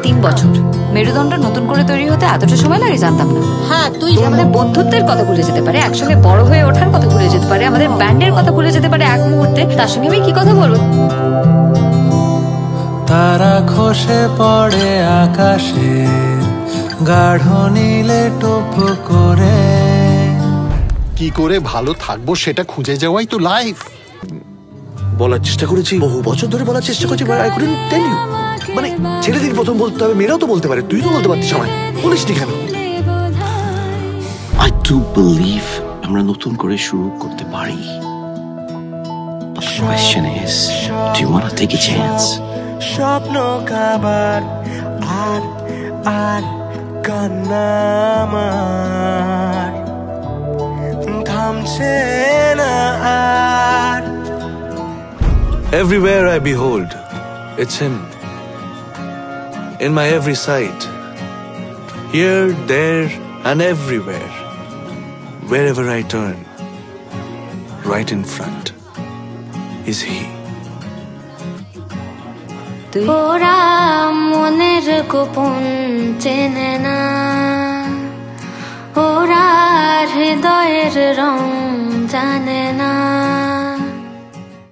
3 বছর মেরুদণ্ড নতুন করে তৈরি হতে এতটা সময় লাগে জানতাম না। হ্যাঁ, তুই আমাদের বন্ধুত্বের কথা ভুলে যেতে পারে, একসঙ্গে বড় হয়ে ওঠার কথা ভুলে যেতে পারে, আমাদের ব্যান্ডের কথা ভুলে যেতে পারে এক মুহূর্তে। তার সঙ্গে আমি কি কথা বলবো? তারা খসে পড়ে আকাশে গাঢ় নীলে টোপ করে। কি করে ভালো থাকবো সেটা খুঁজে যাওয়াই তো লাইফ। বলার চেষ্টা করেছি, বহু বছর ধরে বলার চেষ্টা করছি, but I couldn't tell you. মানে ছেলেদিন প্রথম বলতে হবে, মেয়েরাও তো বলতে পারে, তুই তো বলতে পারতিস আমায়, বলিসনি কেন? I do believe আমরা নতুন করে শুরু করতে পারি। But the question is, do you want to take a chance? স্বপ্ন কাবার আর আর কান্না আমার থামছে না আর। Everywhere I behold, it's him. In my every sight, here, there, and everywhere. Wherever I turn, right in front is he. ওরা মনের গোপন চেনে না, ওরা হৃদয়ের রং জানে না।